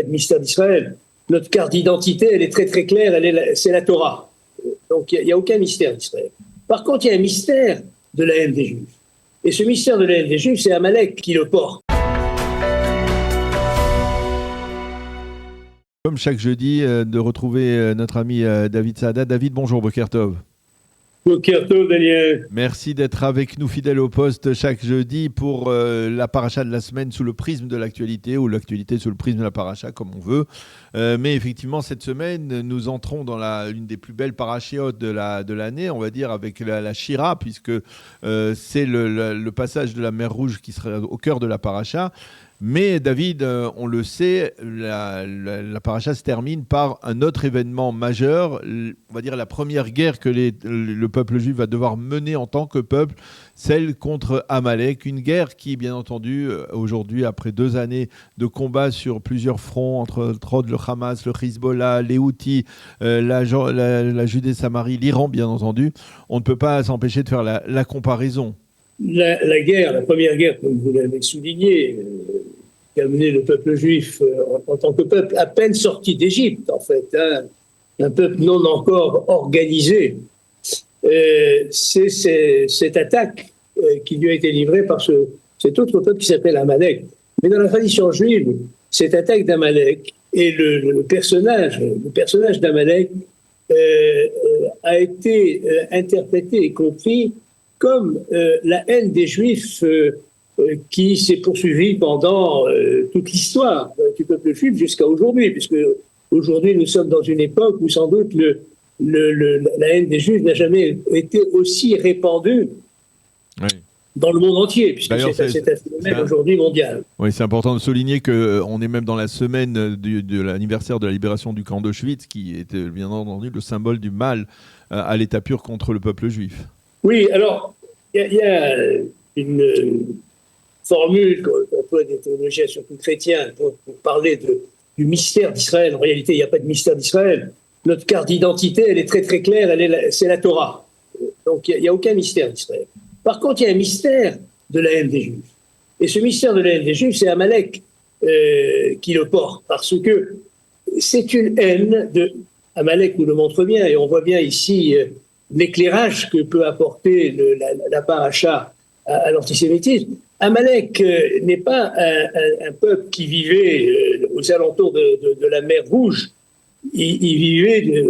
de mystère d'Israël. Notre carte d'identité, elle est très très claire, c'est la Torah. Donc il n'y a aucun mystère d'Israël. Par contre, il y a un mystère de la haine des Juifs. Et ce mystère de la haine des Juifs, c'est Amalek qui le porte. Comme chaque jeudi, de retrouver notre ami David Saada. David, bonjour, Boker Tov. Boker Tov, Daniel. Merci d'être avec nous, fidèle au poste, chaque jeudi pour la paracha de la semaine sous le prisme de l'actualité, ou l'actualité sous le prisme de la paracha, comme on veut. Mais effectivement, cette semaine, nous entrons dans l'une des plus belles parachiotes de l'année, on va dire, avec la Shira, puisque c'est le passage de la mer Rouge qui sera au cœur de la paracha. Mais David, on le sait, la paracha se termine par un autre événement majeur, on va dire la première guerre que le peuple juif va devoir mener en tant que peuple, celle contre Amalek, une guerre qui, bien entendu, aujourd'hui, après 2 années de combat sur plusieurs fronts, entre autres le Hamas, le Hezbollah, les Houthis, la Judée-Samarie, l'Iran, bien entendu, on ne peut pas s'empêcher de faire la comparaison. La première guerre, comme vous l'avez souligné, qui a mené le peuple juif en tant que peuple à peine sorti d'Égypte, en fait, un peuple non encore organisé. C'est cette attaque qui lui a été livrée par cet autre peuple qui s'appelle Amalek. Mais dans la tradition juive, cette attaque d'Amalek et le personnage d'Amalek a été interprété et compris comme la haine des Juifs qui s'est poursuivie pendant toute l'histoire du peuple juif jusqu'à aujourd'hui, puisque aujourd'hui nous sommes dans une époque où sans doute la haine des Juifs n'a jamais été aussi répandue dans le monde entier, puisque c'est un phénomène aujourd'hui mondial. Oui, c'est important de souligner qu'on est même dans la semaine de l'anniversaire de la libération du camp d'Auschwitz, qui était bien entendu le symbole du mal à l'état pur contre le peuple juif. Oui, alors, il y a une formule qu'on peut des théologiens, surtout chrétiens, pour parler du mystère d'Israël. En réalité, il n'y a pas de mystère d'Israël. Notre carte d'identité, elle est très très claire, c'est la Torah. Donc, il n'y a aucun mystère d'Israël. Par contre, il y a un mystère de la haine des Juifs. Et ce mystère de la haine des Juifs, c'est Amalek qui le porte, parce que c'est une haine de... Amalek nous le montre bien, et on voit bien ici... l'éclairage que peut apporter la paracha à l'antisémitisme. Amalek n'est pas un peuple qui vivait aux alentours de la mer Rouge. Il vivait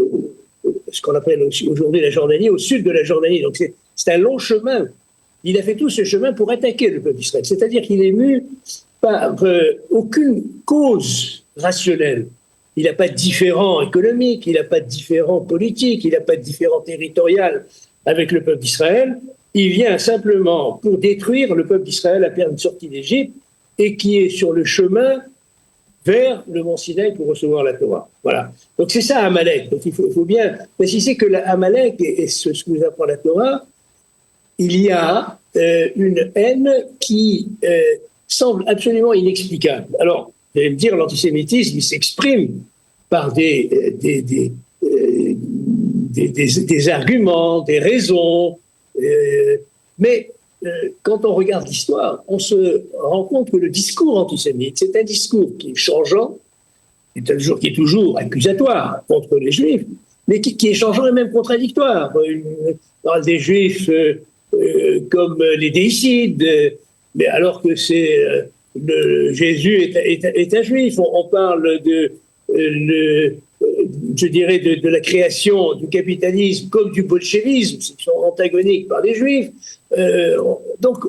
ce qu'on appelle aujourd'hui la Jordanie, au sud de la Jordanie. Donc c'est un long chemin. Il a fait tout ce chemin pour attaquer le peuple d'Israël. C'est-à-dire qu'il est mu par aucune cause rationnelle. Il n'a pas de différend économique, il n'a pas de différend politique, il n'a pas de différend territorial avec le peuple d'Israël. Il vient simplement pour détruire le peuple d'Israël à peine sorti d'Égypte et qui est sur le chemin vers le mont Sinaï pour recevoir la Torah. Voilà. Donc c'est ça Amalek. Donc il faut bien préciser que Amalek et ce que nous apprend la Torah, il y a une haine qui semble absolument inexplicable. Alors, vous allez me dire, l'antisémitisme, il s'exprime par des arguments, des raisons. Mais quand on regarde l'histoire, on se rend compte que le discours antisémite, c'est un discours qui est changeant, qui est toujours accusatoire contre les Juifs, mais qui est changeant et même contradictoire. On parle des Juifs comme les déicides, mais alors que c'est... Jésus est un juif. On parle je dirais de la création du capitalisme comme du bolchevisme, qui sont antagoniques par les juifs. Donc,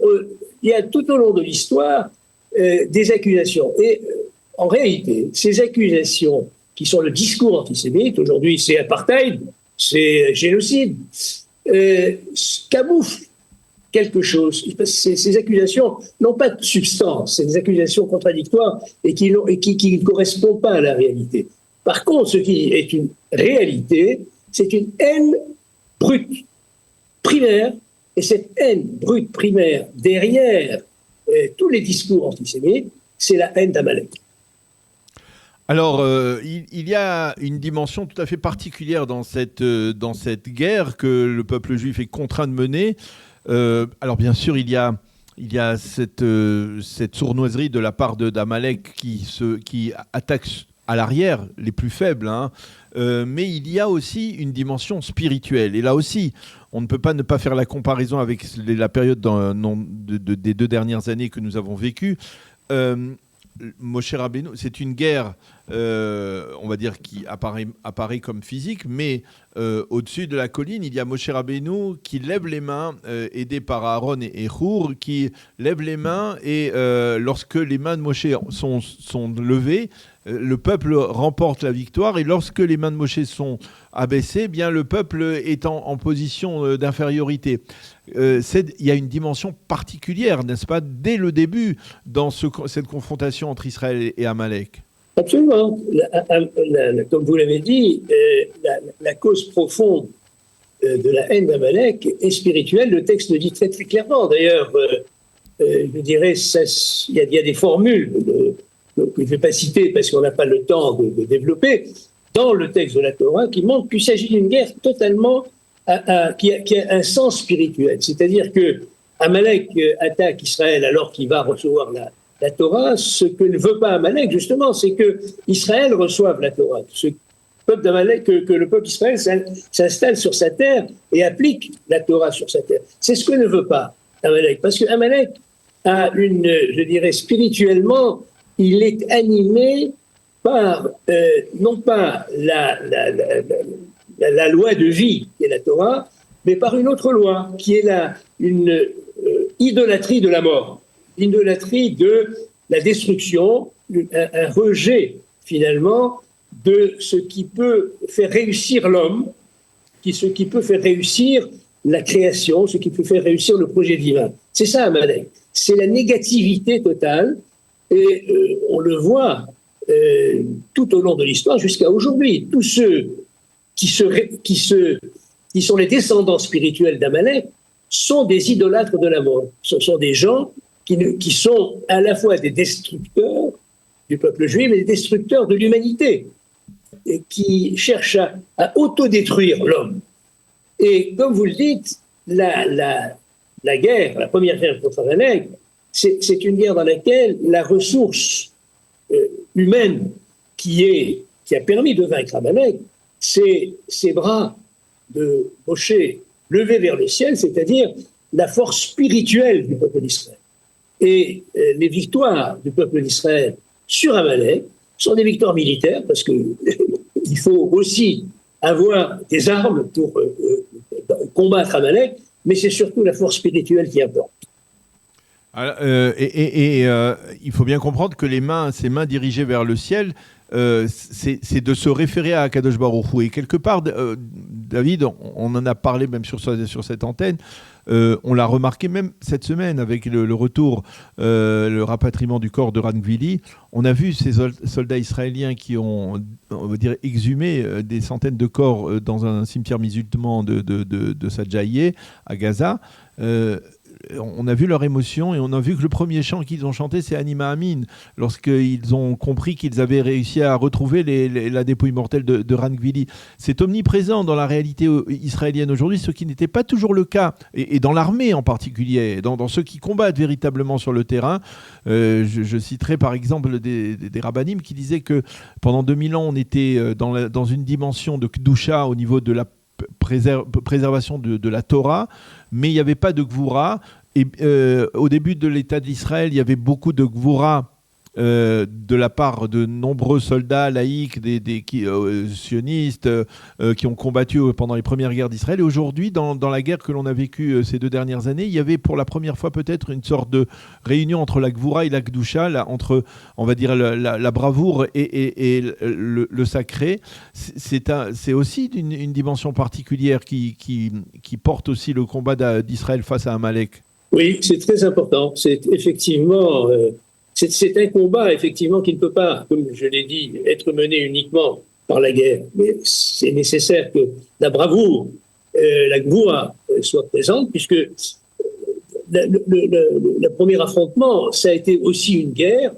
il y a tout au long de l'histoire des accusations. Et en réalité, ces accusations qui sont le discours antisémite, aujourd'hui c'est apartheid, c'est génocide, camouflent quelque chose. Ces accusations n'ont pas de substance, c'est des accusations contradictoires et qui ne correspondent pas à la réalité. Par contre, ce qui est une réalité, c'est une haine brute, primaire, et cette haine brute, primaire, derrière tous les discours antisémites, c'est la haine d'Amalek. Alors, il y a une dimension tout à fait particulière dans cette guerre que le peuple juif est contraint de mener. Alors bien sûr, il y a cette sournoiserie de la part d'Amalek qui attaque à l'arrière, les plus faibles, hein. Mais il y a aussi une dimension spirituelle. Et là aussi, on ne peut pas ne pas faire la comparaison avec la période des 2 dernières années que nous avons vécues. Moshe Rabbeinu, c'est une guerre, on va dire, qui apparaît comme physique, mais au-dessus de la colline, il y a Moshe Rabbeinu qui lève les mains, aidé par Aaron et Hur, qui lève les mains, et lorsque les mains de Moshe sont levées, le peuple remporte la victoire, et lorsque les mains de Moshe sont abaissées, eh bien, le peuple est en position d'infériorité. Il y a une dimension particulière, n'est-ce pas, dès le début, dans cette confrontation entre Israël et Amalek. Absolument. Comme vous l'avez dit, la cause profonde de la haine d'Amalek est spirituelle. Le texte le dit très très clairement. D'ailleurs, je dirais, il y a des formules que je ne vais pas citer parce qu'on n'a pas le temps de développer, dans le texte de la Torah, qui montre qu'il s'agit d'une guerre totalement qui a un sens spirituel. C'est-à-dire que Amalek attaque Israël alors qu'il va recevoir la Torah. Ce que ne veut pas Amalek, justement, c'est que Israël reçoive la Torah. Que le peuple Israël s'installe sur sa terre et applique la Torah sur sa terre. C'est ce que ne veut pas Amalek. Parce que Amalek a je dirais, spirituellement, il est animé par, non pas la loi de vie, qui est la Torah, mais par une autre loi, qui est une idolâtrie de la mort, idolâtrie de la destruction, un rejet, finalement, de ce qui peut faire réussir l'homme, ce qui peut faire réussir la création, ce qui peut faire réussir le projet divin. C'est ça, Amalek. C'est la négativité totale, et on le voit tout au long de l'histoire jusqu'à aujourd'hui. Tous ceux qui sont les descendants spirituels d'Amalek sont des idolâtres de la mort. Ce sont des gens qui sont à la fois des destructeurs du peuple juif et des destructeurs de l'humanité, et qui cherchent à autodétruire l'homme. Et comme vous le dites, la guerre, la première guerre contre Amalek, c'est une guerre dans laquelle la ressource humaine qui a permis de vaincre Amalek, c'est ces bras de Moshe levés vers le ciel, c'est-à-dire la force spirituelle du peuple d'Israël. Et les victoires du peuple d'Israël sur Amalek sont des victoires militaires, parce qu'il faut aussi avoir des armes pour combattre Amalek, mais c'est surtout la force spirituelle qui importe. Il faut bien comprendre que ces mains dirigées vers le ciel, c'est de se référer à Akadosh Baruch Hu. Et quelque part, David, on en a parlé même sur cette antenne, on l'a remarqué même cette semaine avec le retour, le rapatriement du corps de Rangvili. On a vu ces soldats israéliens qui ont, on va dire, exhumé des centaines de corps dans un cimetière musulman de Sadjaïe à Gaza. On a vu leur émotion, et on a vu que le premier chant qu'ils ont chanté, c'est Anima Amin, lorsqu'ils ont compris qu'ils avaient réussi à retrouver la dépouille mortelle de Rangvili. C'est omniprésent dans la réalité israélienne aujourd'hui, ce qui n'était pas toujours le cas, et dans l'armée en particulier, dans ceux qui combattent véritablement sur le terrain. Je citerai par exemple des rabbinim qui disaient que pendant 2000 ans, on était dans une dimension de Kedusha au niveau de la préservation de la Torah, mais il n'y avait pas de Gvura. Et au début de l'État d'Israël, il y avait beaucoup de Gvura de la part de nombreux soldats laïcs, sionistes, qui ont combattu pendant les premières guerres d'Israël. Et aujourd'hui, dans la guerre que l'on a vécue ces 2 dernières années, il y avait pour la première fois peut-être une sorte de réunion entre la Gvura et la Kedusha, entre, on va dire, la bravoure et le sacré. C'est aussi une dimension particulière qui porte aussi le combat d'Israël face à Amalek. Oui, c'est très important. C'est effectivement... C'est un combat, effectivement, qui ne peut pas, comme je l'ai dit, être mené uniquement par la guerre. Mais c'est nécessaire que la bravoure, la gvoura soit présente, puisque le premier affrontement, ça a été aussi une guerre.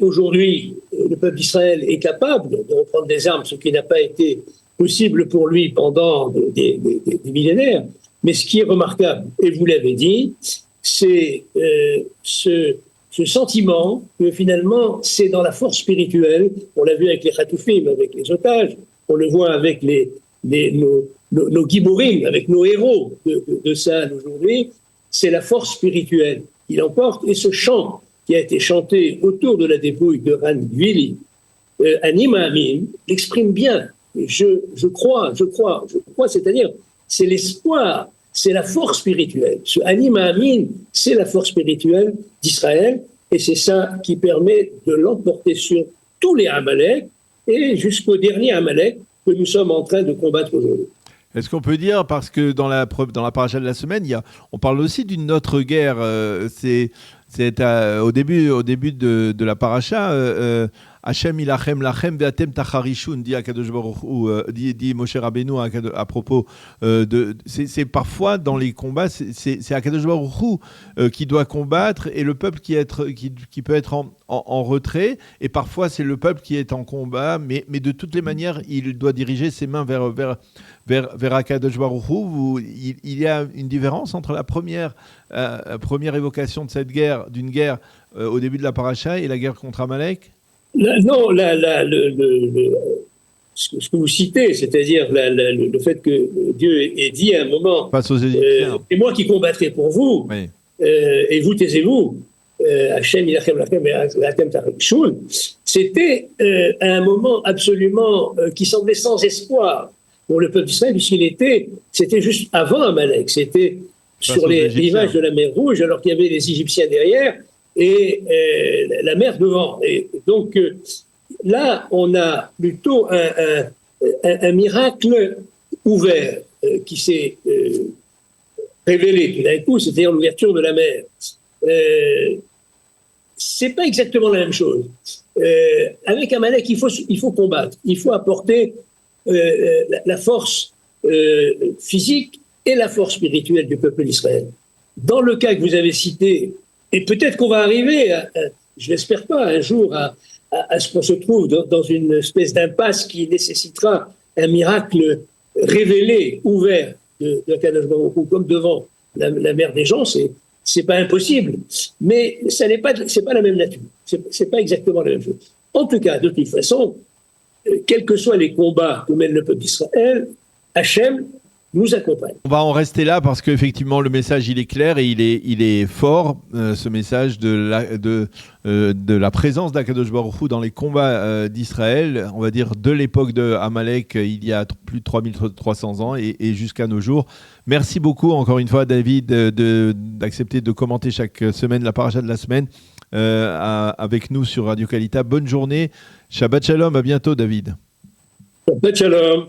Aujourd'hui, le peuple d'Israël est capable de reprendre des armes, ce qui n'a pas été possible pour lui pendant des millénaires. Mais ce qui est remarquable, et vous l'avez dit, c'est ce sentiment que finalement, c'est dans la force spirituelle, on l'a vu avec les Khatoufim, avec les otages, on le voit avec nos Giborim, avec nos héros de Sahel aujourd'hui, c'est la force spirituelle qui l'emporte. Et ce chant qui a été chanté autour de la dépouille de Ran Gvili, Anima Amin, l'exprime bien. Je crois, c'est-à-dire, c'est l'espoir, c'est la force spirituelle. Ce Anima Amin, c'est la force spirituelle d'Israël, et c'est ça qui permet de l'emporter sur tous les Amalek, et jusqu'au dernier Amalek que nous sommes en train de combattre aujourd'hui. Est-ce qu'on peut dire, parce que dans la paracha de la semaine, on parle aussi d'une autre guerre, c'est au début de la paracha, Hachem ilachem lachem ve'atem tacharishun, dit Akadosh Baruch Hu, dit Moshe Rabbeinu à propos c'est parfois dans les combats, c'est Akadosh Baruch Hu qui doit combattre et le peuple qui peut être en retrait, et parfois c'est le peuple qui est en combat, mais de toutes les manières il doit diriger ses mains vers Akadosh Baruch Hu. Il y a une différence entre la première évocation de cette guerre, d'une guerre au début de la paracha, et la guerre contre Amalek? Non, ce que vous citez, c'est-à-dire le fait que Dieu ait dit à un moment, face aux Égyptiens, c'est moi qui combattrai pour vous, oui. Et vous taisez-vous, Hachem ilachem lachem ve'atem tacharishun, c'était à un moment absolument qui semblait sans espoir pour le peuple d'Israël, c'était juste avant Amalek, c'était sur les rivages de la mer Rouge, alors qu'il y avait les Égyptiens derrière, et la mer devant. Et donc là, on a plutôt un miracle ouvert qui s'est révélé tout d'un coup, c'est-à-dire l'ouverture de la mer. C'est pas exactement la même chose. Avec Amalek, il faut combattre, il faut apporter la force physique et la force spirituelle du peuple d'Israël. Dans le cas que vous avez cité, et peut-être qu'on va arriver, je l'espère pas, un jour à ce qu'on se trouve dans une espèce d'impasse qui nécessitera un miracle révélé, ouvert de Akadosh Baruch Hu, comme devant la mer des gens, c'est pas impossible, mais c'est pas la même nature, c'est pas exactement la même chose. En tout cas, de toute façon, quels que soient les combats que mène le peuple d'Israël, Hachem nous accompagne. On va en rester là parce qu'effectivement le message il est clair et il est fort, ce message de la présence d'Akadosh Baruch Hu dans les combats d'Israël, on va dire de l'époque de Amalek il y a plus de 3300 ans et jusqu'à nos jours. Merci beaucoup encore une fois David d'accepter de commenter chaque semaine la paracha de la semaine avec nous sur Radio Kalita. Bonne journée, Shabbat Shalom, à bientôt David. Shabbat Shalom.